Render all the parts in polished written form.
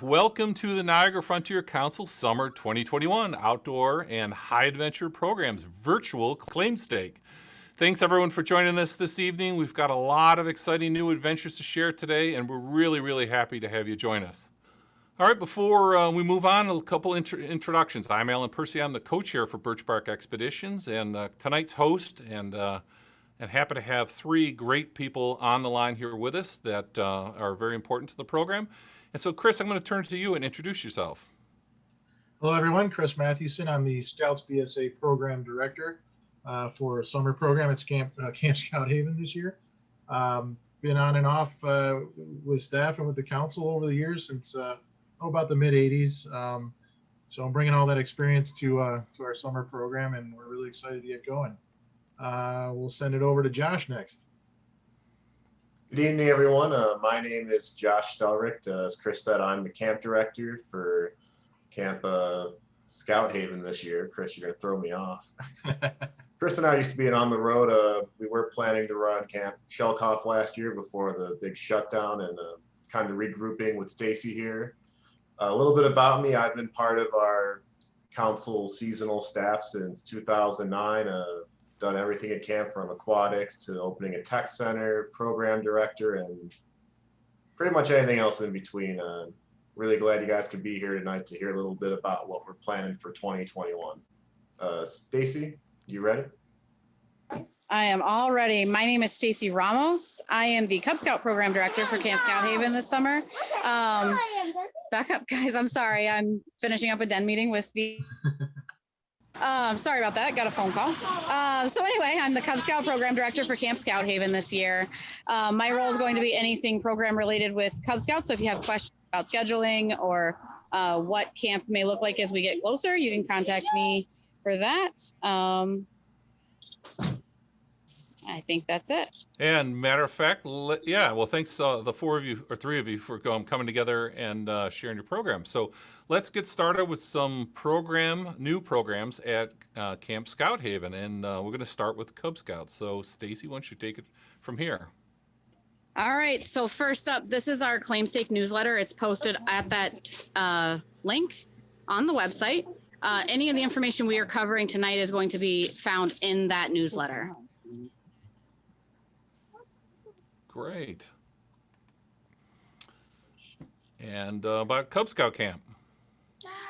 Welcome to the Niagara Frontier Council Summer 2021 Outdoor and High Adventure Programs virtual Claimstake. Thanks everyone for joining us this evening. We've got a lot of exciting new adventures to share today, and we're really happy to have you join us. All right, before we move on, a couple introductions. I'm Alan Percy. I'm the co-chair for Birchbark Expeditions and tonight's host, and happy to have three great people on the line here with us that are very important to the program. And so, Chris, I'm going to turn to you and introduce yourself. Hello, everyone. Chris Matthewson. I'm the Scouts BSA Program Director for a summer program at Camp Scout Haven this year. Been on and off with staff and with the council over the years since about the mid-'80s. So I'm bringing all that experience to our summer program, and we're really excited to get going. We'll send it over to Josh next. Good evening, everyone. My name is Josh Stellrecht. As Chris said, I'm the camp director for Camp Scout Haven this year. Chris, you're going to throw me off. Chris and I used to be on the road. We were planning to run Camp Shelkoff last year before the big shutdown, and kind of regrouping with Stacy here. A little bit about me. I've been part of our council seasonal staff since 2009. Done everything at camp from aquatics to opening a tech center, program director, and pretty much anything else in between. Really glad you guys could be here tonight to hear a little bit about what we're planning for 2021. Stacy, you ready? I am all ready. My name is Stacy Ramos. I am the Cub Scout Program Director for Camp Scout Haven this summer. Back up, guys. I'm sorry. I'm finishing up a den meeting with the... sorry about that. Got a phone call. So anyway, I'm the Cub Scout Program Director for Camp Scout Haven this year. My role is going to be anything program related with Cub Scouts. So if you have questions about scheduling or what camp may look like as we get closer, you can contact me for that. I think that's it. And matter of fact, yeah, well, thanks the four of you or three of you for coming together and sharing your program. So let's get started with some new programs at Camp Scout Haven, and we're going to start with Cub Scouts. So Stacy, why don't you take it from here? All right. So first up, this is our Claimstake newsletter. It's posted at that link on the website. Any of the information we are covering tonight is going to be found in that newsletter. Great. And about Cub Scout Camp.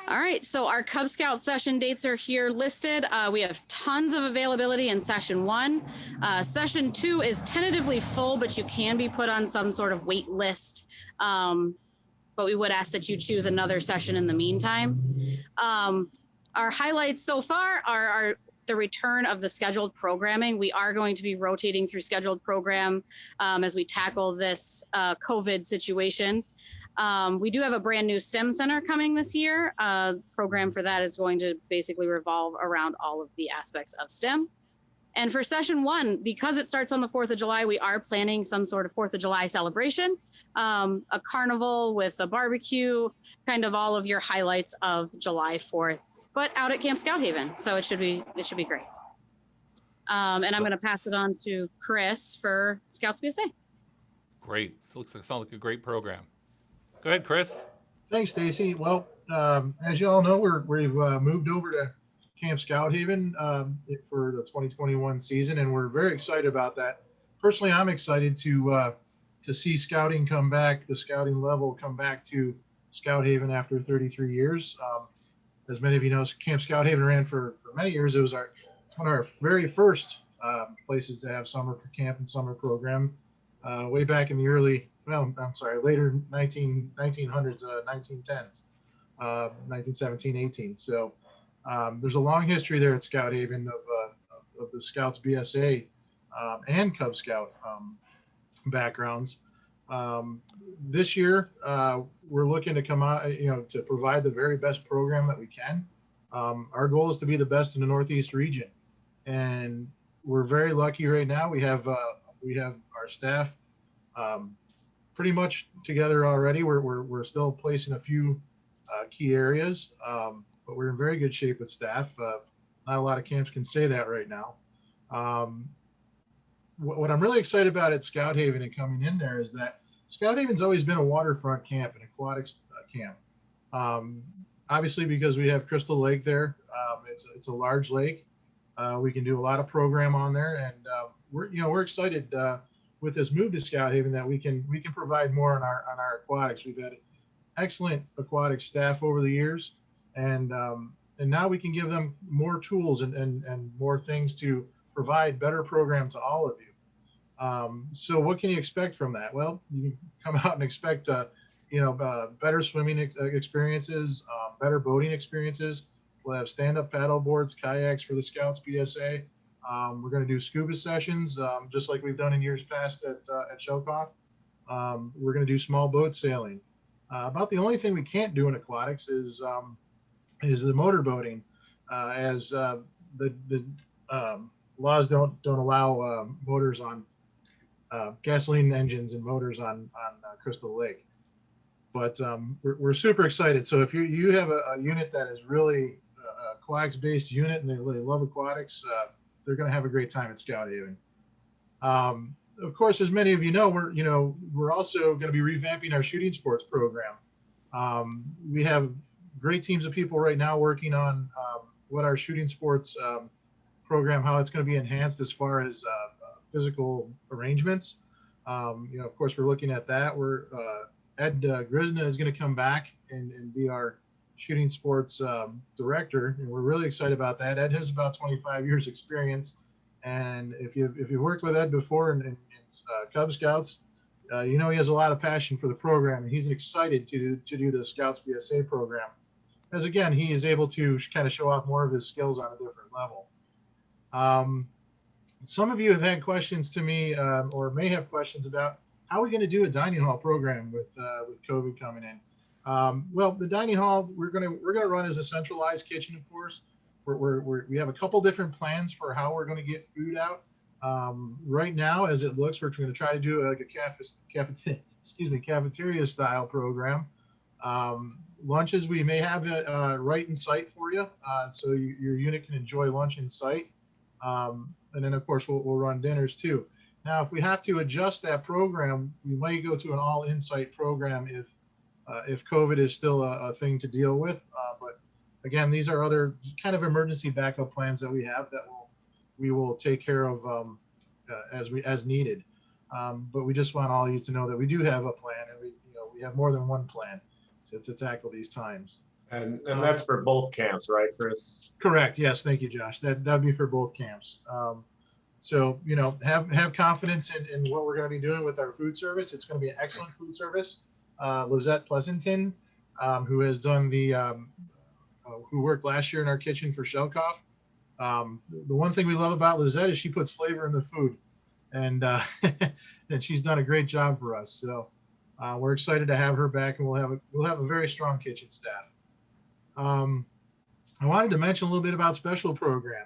All right, so our Cub Scout session dates are here listed. We have tons of availability in session 1. Session 2 is tentatively full, but you can be put on some sort of wait list. But we would ask that you choose another session in the meantime. Our highlights so far are the return of the scheduled programming. We are going to be rotating through scheduled program as we tackle this COVID situation. We do have a brand new STEM center coming this year. Program for that is going to basically revolve around all of the aspects of STEM. And for session 1, because it starts on the 4th of July, we are planning some sort of 4th of July celebration, a carnival with a barbecue, kind of all of your highlights of July 4th, but out at Camp Scout Haven. So it should be great. And I'm going to pass it on to Chris for Scouts BSA. Great. Sounds like a great program. Go ahead, Chris. Thanks, Stacy. Well, as you all know, we've moved over to Camp Scout Haven for the 2021 season, and we're very excited about that. Personally, I'm excited to see scouting come back, the scouting level come back to Scout Haven after 33 years. As many of you know, Camp Scout Haven ran for many years. It was one of our very first places to have summer camp and summer program way back in the later 1900s, 1910s, 1917, 18. So there's a long history there at Scout Haven of the Scouts BSA and Cub Scout backgrounds. This year, we're looking to come out, to provide the very best program that we can. Our goal is to be the best in the Northeast region, and we're very lucky right now. We have our staff pretty much together already. We're still placing a few key areas. But we're in very good shape with staff. Not a lot of camps can say that right now. What I'm really excited about at Scout Haven and coming in there is that Scout Haven's always been a waterfront camp, an aquatics camp. Obviously, because we have Crystal Lake there, it's a large lake. We can do a lot of program on there, and we're excited with this move to Scout Haven that we can provide more on our aquatics. We've had excellent aquatic staff over the years, and now we can give them more tools and more things to provide better program to all of you. So what can you expect from that? Well, you can come out and expect better swimming experiences, better boating experiences. We'll have stand-up paddle boards, kayaks for the Scouts PSA. We're going to do scuba sessions, just like we've done in years past at Shelkoff. We're going to do small boat sailing. About the only thing we can't do in aquatics is the motor boating, as the laws don't allow motors on gasoline engines and motors on Crystal Lake. But we're super excited. So if you have a unit that is really aquatics-based unit and they really love aquatics, they're going to have a great time at Scout Haven. Of course, as many of you know, we're also going to be revamping our shooting sports program. We have great teams of people right now working on what our shooting sports program, how it's going to be enhanced as far as physical arrangements. Of course, we're looking at that. Ed Grisna is going to come back and be our shooting sports director, and we're really excited about that. Ed has about 25 years experience, and if you've worked with Ed before in Cub Scouts, he has a lot of passion for the program, and he's excited to do the Scouts PSA program, as again he is able to kind of show off more of his skills on a different level. Some of you have had questions to me, or may have questions about how are we going to do a dining hall program with COVID coming in. Well, the dining hall we're gonna run as a centralized kitchen, of course. We have a couple different plans for how we're going to get food out. Right now, as it looks, we're going to try to do like a cafeteria style program. Lunches we may have right in sight for you, so your unit can enjoy lunch in sight. And then of course we'll run dinners too. Now, if we have to adjust that program, we might go to an all in-site program if COVID is still a thing to deal with. But again, these are other kind of emergency backup plans that we have that we will take care of as needed. But we just want all of you to know that we do have a plan, and we have more than one plan to tackle these times. And that's for both camps, right, Chris? Correct. Yes. Thank you, Josh. That'd be for both camps. So, have confidence in what we're going to be doing with our food service. It's going to be an excellent food service. Lizette Pleasanton, who has done who worked last year in our kitchen for Shelkoff. The one thing we love about Lizette is she puts flavor in the food, and and she's done a great job for us. So we're excited to have her back, and we'll have a very strong kitchen staff. I wanted to mention a little bit about special program.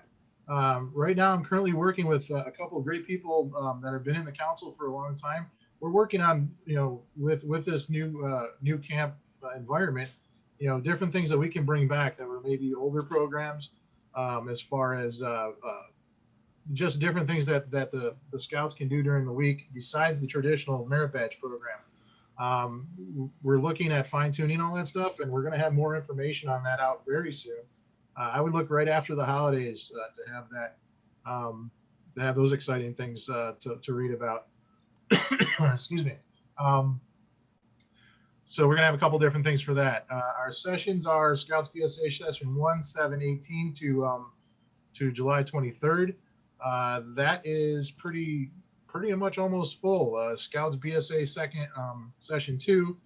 Right now, I'm currently working with a couple of great people that have been in the council for a long time. We're working on, with this new camp environment, different things that we can bring back that were maybe older programs, as far as just different things that the Scouts can do during the week besides the traditional merit badge program. We're looking at fine tuning all that stuff, and we're going to have more information on that out very soon. I would look right after the holidays to have that, to have those exciting things to read about. Excuse me. So we're going to have a couple different things for that. Our sessions are Scouts PSA session 1/7/18 to July 23rd. That is pretty much almost full. Scouts BSA second session 2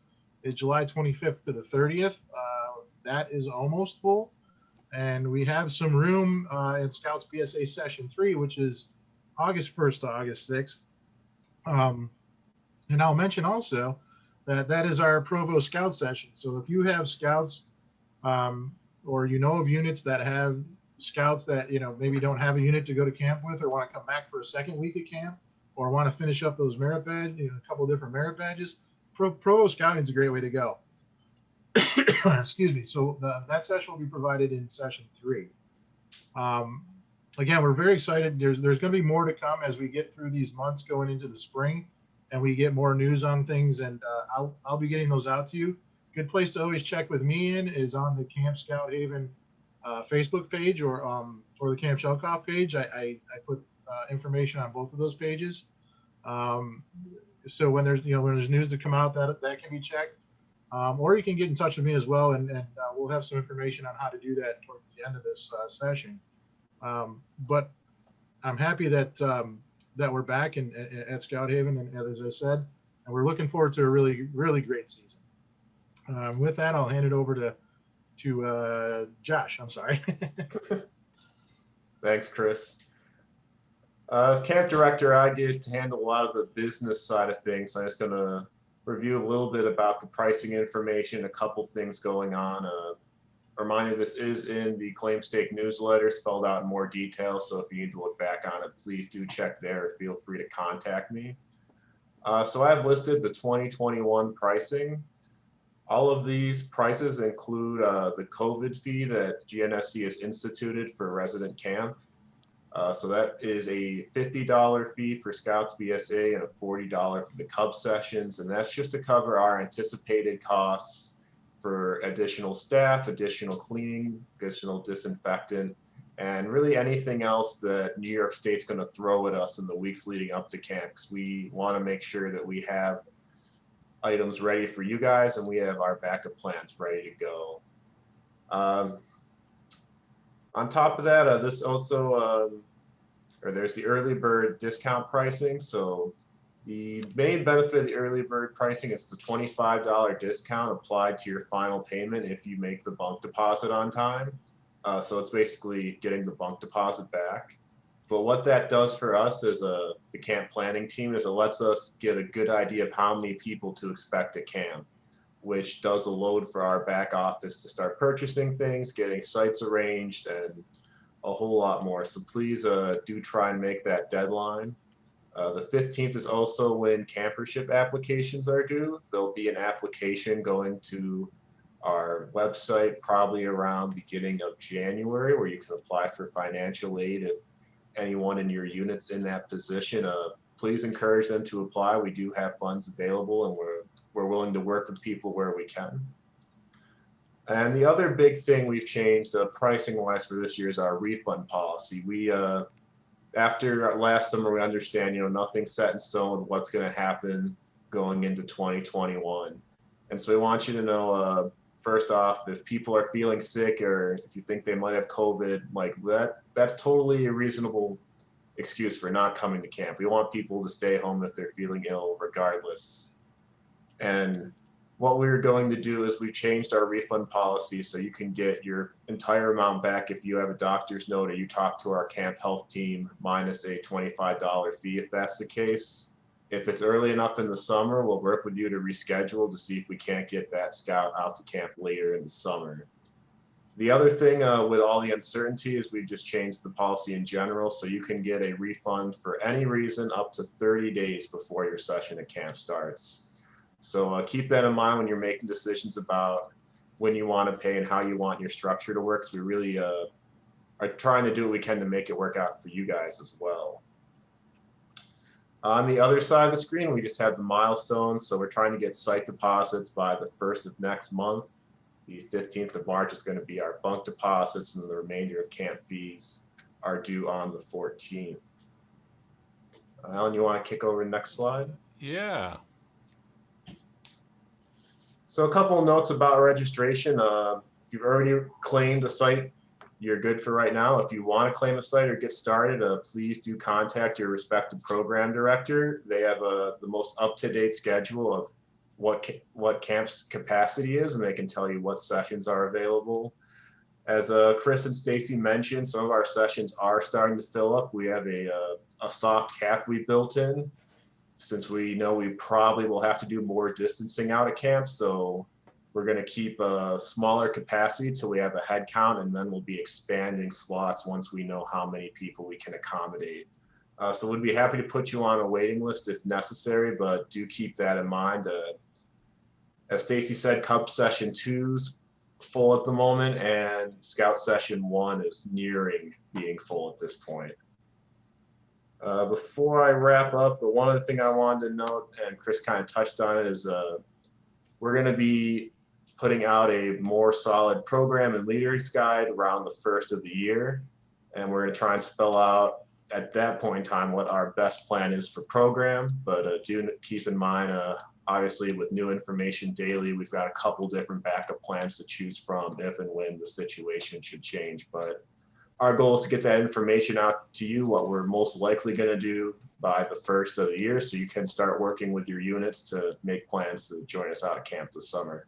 is July 25th to the 30th. That is almost full. And we have some room in Scouts BSA session 3, which is August 1st to August 6th. And I'll mention also that is our Provo Scout session. So if you have Scouts or of units that have Scouts that maybe don't have a unit to go to camp with, or want to come back for a second week of camp, or want to finish up those merit badge, a couple of different merit badges, Provo Scouting is a great way to go. Excuse me. So that session will be provided in session 3. Again, we're very excited. There's going to be more to come as we get through these months going into the spring, and we get more news on things. And I'll be getting those out to you. good place to always check with me in is on the Camp Scout Haven Facebook page or the Camp Shelkoff page. I put information on both of those pages. So when there's news that come out, that can be checked. Or you can get in touch with me as well, and we'll have some information on how to do that towards the end of this session. But I'm happy that we're back at Scout Haven, and as I said, and we're looking forward to a really, really great season. With that, I'll hand it over to Josh. I'm sorry. Thanks, Chris. As camp director, I get to handle a lot of the business side of things. So I'm just going to review a little bit about the pricing information, a couple things going on. Reminder, this is in the Claimstake newsletter, spelled out in more detail. So if you need to look back on it, please do check there. Feel free to contact me. So I've listed the 2021 pricing. All of these prices include the COVID fee that GNFC has instituted for resident camp. So that is a $50 fee for Scouts BSA and a $40 for the Cub sessions. And that's just to cover our anticipated costs for additional staff, additional cleaning, additional disinfectant, and really anything else that New York State's going to throw at us in the weeks leading up to camp. Because we want to make sure that we have items ready for you guys and we have our backup plans ready to go. On top of that, this also, there's the early bird discount pricing. So the main benefit of the early bird pricing is the $25 discount applied to your final payment if you make the bunk deposit on time. So it's basically getting the bunk deposit back. But what that does for us as the camp planning team is it lets us get a good idea of how many people to expect at camp, which does a load for our back office to start purchasing things, getting sites arranged, and a whole lot more. So please do try and make that deadline. The 15th is also when campership applications are due. There'll be an application going to our website probably around beginning of January where you can apply for financial aid if anyone in your unit's in that position. Please encourage them to apply. We do have funds available and we're willing to work with people where we can. And the other big thing we've changed pricing wise for this year is our refund policy. We after last summer, we understand, nothing's set in stone with what's going to happen going into 2021. And so we want you to know, first off, if people are feeling sick or if you think they might have COVID, like that's totally a reasonable excuse for not coming to camp. We want people to stay home if they're feeling ill regardless. And what we're going to do is we've changed our refund policy so you can get your entire amount back if you have a doctor's note or you talk to our camp health team minus a $25 fee if that's the case. If it's early enough in the summer, we'll work with you to reschedule to see if we can't get that scout out to camp later in the summer. The other thing with all the uncertainty is we've just changed the policy in general so you can get a refund for any reason up to 30 days before your session at camp starts. So keep that in mind when you're making decisions about when you want to pay and how you want your structure to work, because we really are trying to do what we can to make it work out for you guys as well. On the other side of the screen, we just have the milestones. So we're trying to get site deposits by the 1st of next month. The 15th of March is going to be our bunk deposits, and the remainder of camp fees are due on the 14th. Alan, you want to kick over to the next slide? Yeah. So a couple of notes about registration. If you've already claimed a site, you're good for right now. If you want to claim a site or get started, please do contact your respective program director. They have the most up-to-date schedule of what camp's capacity is, and they can tell you what sessions are available. As Chris and Stacy mentioned, some of our sessions are starting to fill up. We have a soft cap we built in, since we know we probably will have to do more distancing out at camp. So we're going to keep a smaller capacity till we have a head count, and then we'll be expanding slots once we know how many people we can accommodate. So we'd be happy to put you on a waiting list if necessary, but do keep that in mind. As Stacy said, Cub Session 2's full at the moment, and Scout Session 1 is nearing being full at this point. Before I wrap up, the one other thing I wanted to note, and Chris kind of touched on it, is we're going to be putting out a more solid program and leaders guide around the first of the year. And we're going to try and spell out at that point in time what our best plan is for program. But do keep in mind, obviously with new information daily, we've got a couple different backup plans to choose from if and when the situation should change. But our goal is to get that information out to you, what we're most likely going to do by the first of the year, so you can start working with your units to make plans to join us out at camp this summer.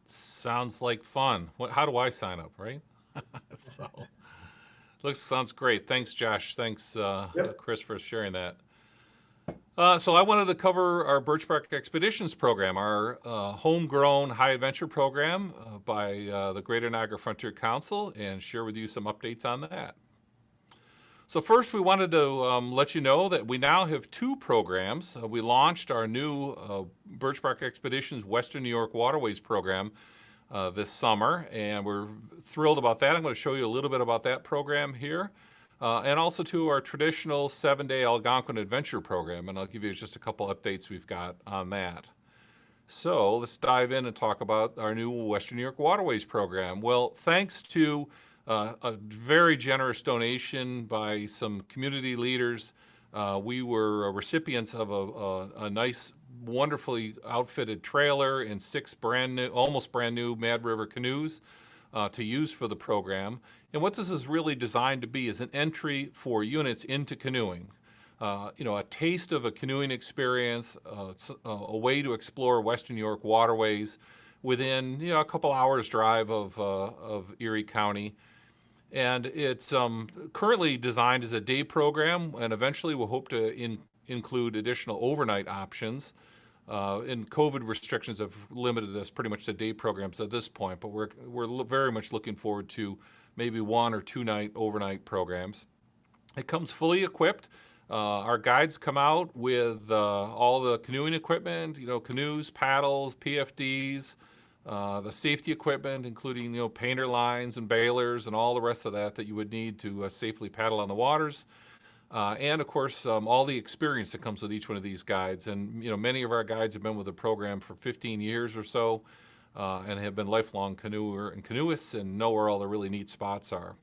Sounds like fun. How do I sign up, right? So, sounds great. Thanks, Josh. Thanks, Yep. Chris, for sharing that. So I wanted to cover our Birchbark Expeditions program, our homegrown high adventure program by the Greater Niagara Frontier Council, and share with you some updates on that. So first, we wanted to let you know that we now have 2 programs. We launched our new Birchbark Expeditions Western New York Waterways program this summer, and we're thrilled about that. I'm going to show you a little bit about that program here. And also to our traditional 7-day Algonquin Adventure program, and I'll give you just a couple updates we've got on that. So let's dive in and talk about our new Western New York Waterways program. Well, thanks to a very generous donation by some community leaders, we were recipients of a nice, wonderfully outfitted trailer and 6 almost brand new Mad River canoes to use for the program. And what this is really designed to be is an entry for units into canoeing. A taste of a canoeing experience, a way to explore Western New York waterways within a couple hours drive of Erie County. And it's currently designed as a day program, and eventually we'll hope to include additional overnight options. And COVID restrictions have limited us pretty much to day programs at this point, but we're very much looking forward to maybe 1 or 2 night overnight programs. It comes fully equipped. Our guides come out with all the canoeing equipment, canoes, paddles, PFDs, the safety equipment, including painter lines and bailers and all the rest of that you would need to safely paddle on the waters. And of course, all the experience that comes with each one of these guides. And many of our guides have been with the program for 15 years or so, and have been lifelong canoer and canoeists and know where all the really neat spots are.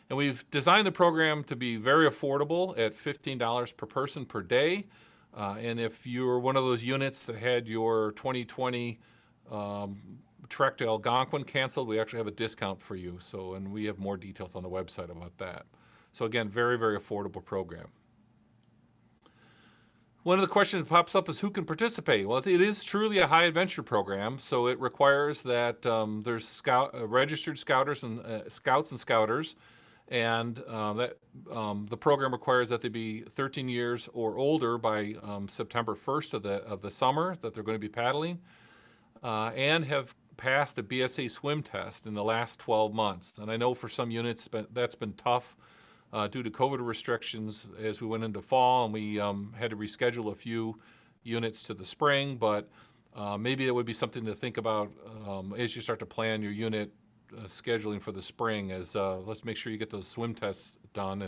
And we've designed the program to be very affordable at $15 per person per day. And if you're one of those units that had your 2020 trek to Algonquin canceled, we actually have a discount for you. And we have more details on the website about that. So again, very, very affordable program. One of the questions that pops up is who can participate? Well, it is truly a high adventure program, so it requires that there's registered scouts and scouters, and the program requires that they be 13 years or older by September 1st of the summer that they're going to be paddling, and have passed a BSA swim test in the last 12 months. And I know for some units that's been tough due to COVID restrictions as we went into fall, and we had to reschedule a few units to the spring, but maybe that would be something to think about as you start to plan your unit scheduling for the spring, as let's make sure you get those swim tests done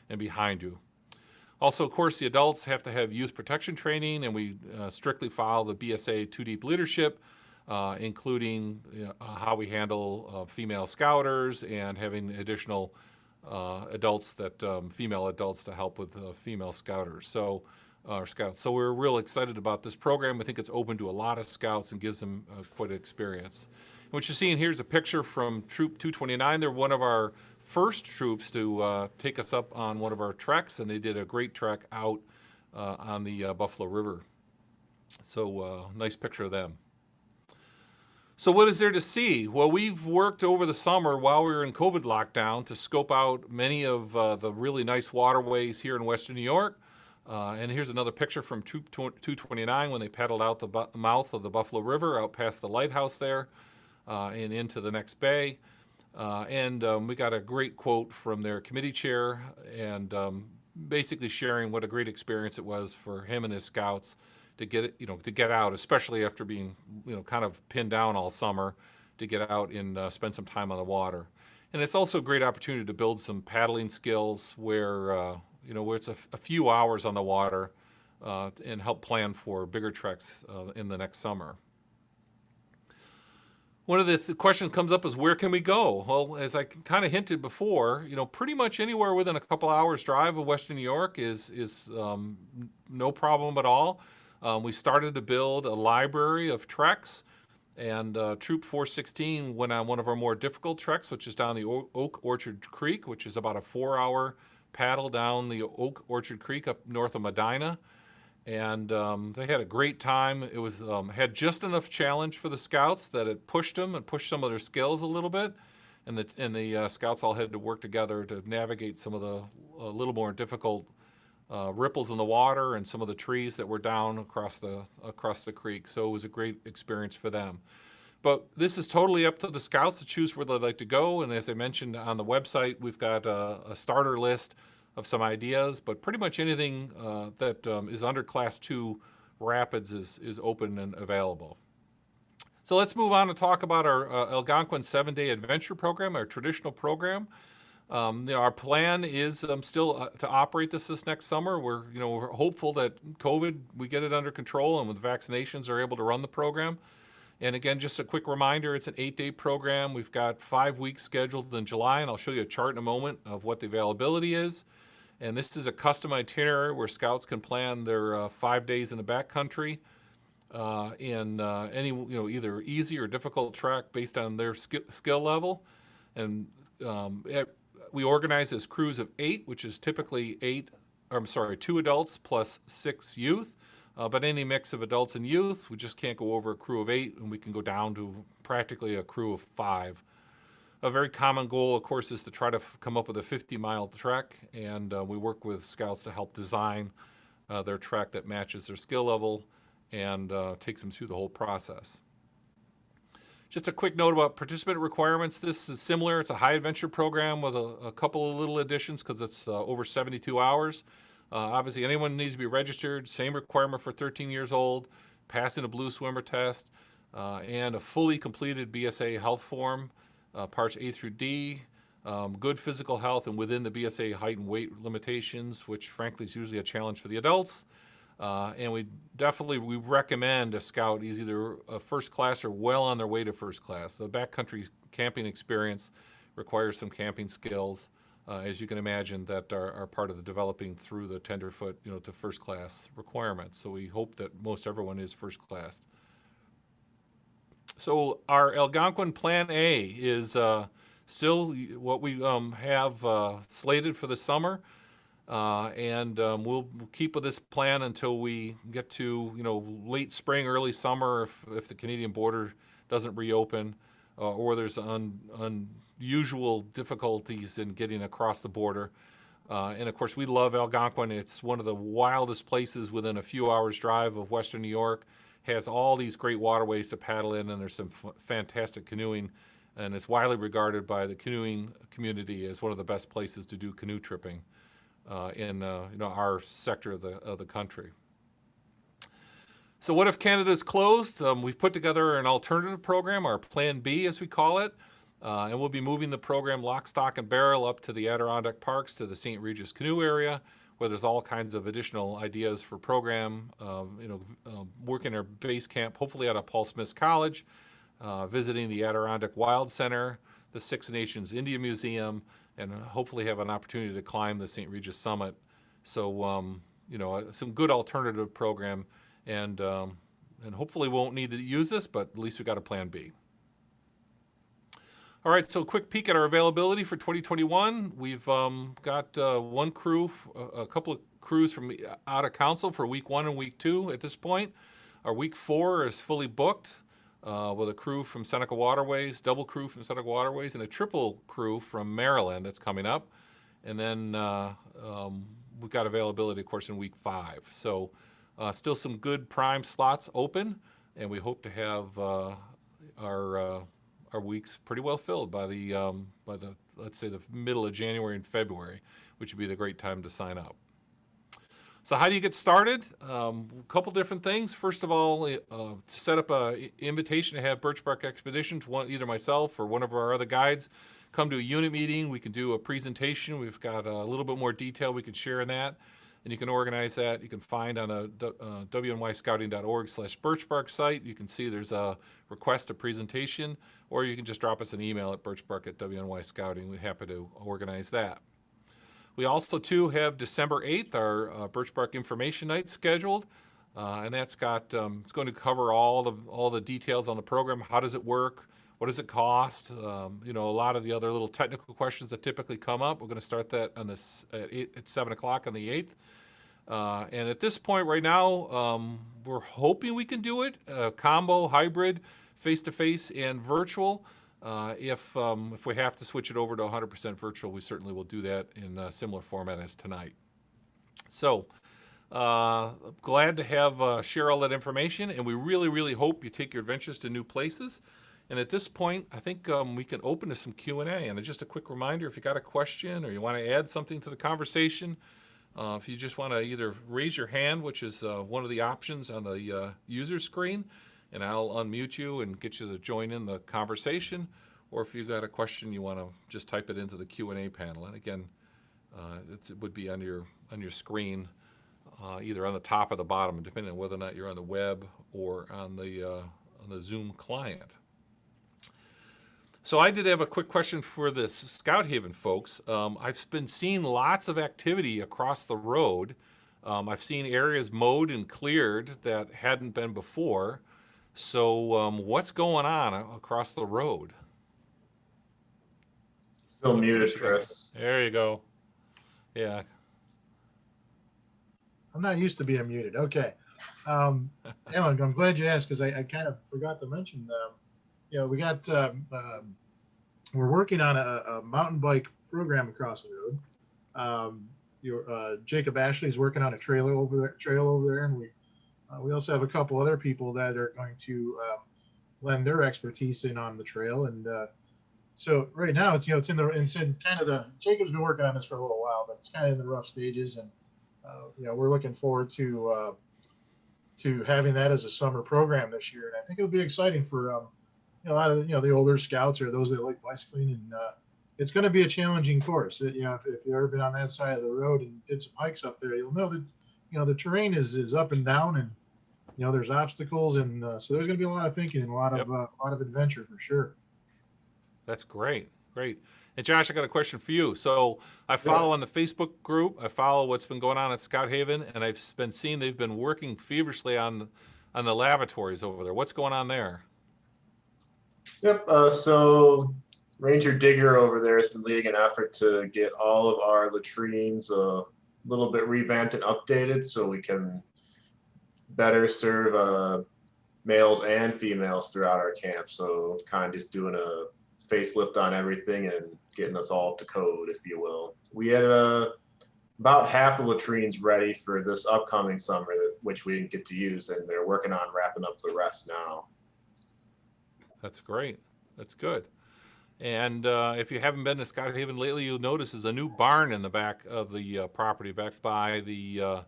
and behind you. Also, of course, the adults have to have youth protection training, and we strictly follow the BSA 2 Deep leadership, including how we handle female scouters and having additional adults female adults to help with female scouters. Scouts. So we're real excited about this program. I think it's open to a lot of scouts and gives them quite an experience. And what you're seeing here is a picture from Troop 229. They're one of our first troops to take us up on one of our treks, and they did a great trek out on the Buffalo River. So nice picture of them. So what is there to see? Well, we've worked over the summer while we were in COVID lockdown to scope out many of the really nice waterways here in Western New York. And here's another picture from Troop 229 when they paddled out the mouth of the Buffalo River out past the lighthouse there and into the next bay. And we got a great quote from their committee chair, and basically sharing what a great experience it was for him and his scouts to get out, especially after being, kind of pinned down all summer, to get out and spend some time on the water. And it's also a great opportunity to build some paddling skills where it's a few hours on the water, and help plan for bigger treks in the next summer. One of the questions comes up is, where can we go? Well, as I kind of hinted before, pretty much anywhere within a couple hours drive of Western New York is no problem at all. We started to build a library of treks, and Troop 416 went on one of our more difficult treks, which is down the Oak Orchard Creek, which is about a 4-hour paddle down the Oak Orchard Creek up north of Medina. And they had a great time. It was had just enough challenge for the scouts that it pushed them and pushed some of their skills a little bit, and the scouts all had to work together to navigate some of the a little more difficult ripples in the water and some of the trees that were down across the creek. So it was a great experience for them. But this is totally up to the scouts to choose where they'd like to go. And as I mentioned on the website, we've got a starter list of some ideas, but pretty much anything that is under Class 2 Rapids is open and available. So let's move on to talk about our Algonquin 7-day adventure program, our traditional program. Our plan is still to operate this next summer. We're hopeful that we get it under control, and with vaccinations are able to run the program. And again, just a quick reminder, it's an 8-day program. We've got 5 weeks scheduled in July, and I'll show you a chart in a moment of what the availability is. And this is a custom itinerary where scouts can plan their 5 days in the backcountry in any either easy or difficult trek based on their skill level. And we organize as crews of 8, which is typically 2 adults plus 6 youth. But any mix of adults and youth, we just can't go over a crew of 8, and we can go down to practically a crew of 5. A very common goal, of course, is to try to come up with a 50-mile trek, and we work with scouts to help design their trek that matches their skill level and takes them through the whole process. Just a quick note about participant requirements. This is similar. It's a high adventure program with a couple of little additions because it's over 72 hours. Obviously, anyone needs to be registered. Same requirement for 13 years old, passing a blue swimmer test, and a fully completed BSA health form. Parts A through D, good physical health and within the BSA height and weight limitations, which frankly is usually a challenge for the adults. And we recommend a scout is either a first class or well on their way to first class. The backcountry camping experience requires some camping skills, as you can imagine, that are part of the developing through the tenderfoot, to first class requirements. So we hope that most everyone is first class. So our Algonquin Plan A is still what we have slated for the summer, and we'll keep with this plan until we get to late spring, early summer, if the Canadian border doesn't reopen, or there's unusual difficulties in getting across the border. And of course, we love Algonquin. It's one of the wildest places within a few hours drive of Western New York. Has all these great waterways to paddle in, and there's some fantastic canoeing, and it's widely regarded by the canoeing community as one of the best places to do canoe tripping in our sector of the country. So what if Canada's closed? We've put together an alternative program, our Plan B as we call it, and we'll be moving the program lock, stock, and barrel up to the Adirondack Parks to the St. Regis Canoe area, where there's all kinds of additional ideas for program, working our base camp, hopefully out of Paul Smith College, visiting the Adirondack Wild Center, the Six Nations Indian Museum, and hopefully have an opportunity to climb the St. Regis Summit. So, some good alternative program, and hopefully won't need to use this, but at least we got a Plan B. All right, so a quick peek at our availability for 2021. We've got one crew, a couple of crews from out of council for week 1 and week 2 at this point. Our week 4 is fully booked with a crew from Seneca Waterways, double crew from Seneca Waterways, and a triple crew from Maryland that's coming up. And then we've got availability, of course, in week 5. So still some good prime slots open, and we hope to have our weeks pretty well filled by the let's say the middle of January and February, which would be the great time to sign up. So how do you get started? A couple different things. First of all, to set up an invitation to have Birchbark Expeditions, either myself or one of our other guides, come to a unit meeting. We can do a presentation. We've got a little bit more detail we could share in that. and you can organize that. You can find on a wnyscouting.org/Birchbark site. You can see there's a request a presentation, or you can just drop us an email at birchbark@WNYScouting. We're happy to organize that. We also, too, have December 8th, our Birchbark Information Night scheduled. And that's got, it's going to cover all the details on the program. How does it work? What does it cost? You know, a lot of the other little technical questions that typically come up. We're going to start that on this at 7 o'clock on the 8th. And at this point right now, we're hoping we can do it, combo, hybrid, face-to-face and virtual. If we have to switch it over to 100% virtual, we certainly will do that in a similar format as tonight. So glad to have share all that information, and we really, really hope you take your adventures to new places. And at this point, I think we can open to some Q&A. And just a quick reminder, if you got a question or you want to add something to the conversation, if you just want to either raise your hand, which is one of the options on the user screen, and I'll unmute you and get you to join in the conversation. Or if you got a question, you want to just type it into the Q&A panel. And again, it would be on your screen, either on the top or the bottom, depending on whether or not you're on the web or on the Zoom client. So I did have a quick question for the Scout Haven folks. I've been seeing lots of activity across the road. I've seen areas mowed and cleared that hadn't been before. So what's going on across the road? Still muted, Chris. There you go. Yeah. I'm not used to being muted. Okay. Alan, I'm glad you asked because I kind of forgot to mention, you know, we got, we're working on a mountain bike program across the road. Jacob Ashley's working on a trail over there, and we also have a couple other people that are going to lend their expertise in on the trail. And so right now it's, you know, it's in kind of the, Jacob's been working on this for a little while, but it's kind of in the rough stages. And you know, we're looking forward to having that as a summer program this year. And I think it'll be exciting for you know, a lot of the older scouts or those that like bicycling. And it's going to be a challenging course. You know, if you've ever been on that side of the road and did some hikes up there, you'll know that, you know, the terrain is up and down, and you know, there's obstacles, and so there's going to be a lot of thinking and a lot of adventure for sure. That's great. And Josh, I got a question for you. So I follow on the Facebook group. I follow what's been going on at Scout Haven, and I've been seeing they've been working feverishly on the lavatories over there. What's going on there? Yep. So Ranger Digger over there has been leading an effort to get all of our latrines a little bit revamped and updated so we can better serve males and females throughout our camp. So kind of just doing a facelift on everything and getting us all up to code, if you will. We had about half the latrines ready for this upcoming summer, which we didn't get to use, and they're working on wrapping up the rest now. That's great. That's good. And if you haven't been to Scout Haven lately, you'll notice there's a new barn in the back of the property, back by the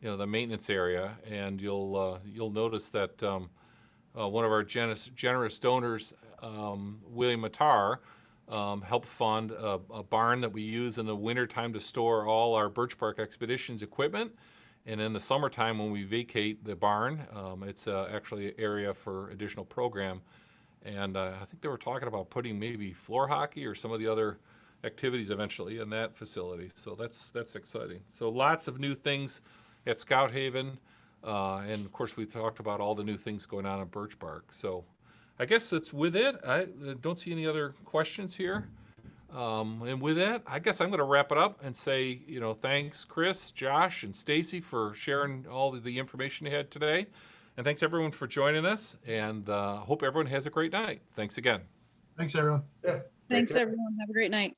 you know, the maintenance area, and you'll notice that one of our generous donors, William Matar, helped fund a barn that we use in the wintertime to store all our Birchbark Expeditions equipment. And in the summertime, when we vacate the barn, it's actually an area for additional program. And I think they were talking about putting maybe floor hockey or some of the other activities eventually in that facility. So that's exciting. So lots of new things at Scout Haven. And of course, we talked about all the new things going on at Birchbark. So I guess that's with it. I don't see any other questions here. And with that, I guess I'm going to wrap it up and say, you know, thanks, Chris, Josh, and Stacy for sharing all of the information you had today. And thanks, everyone, for joining us. And hope everyone has a great night. Thanks again. Thanks, everyone. Yeah. Thanks, everyone. Have a great night.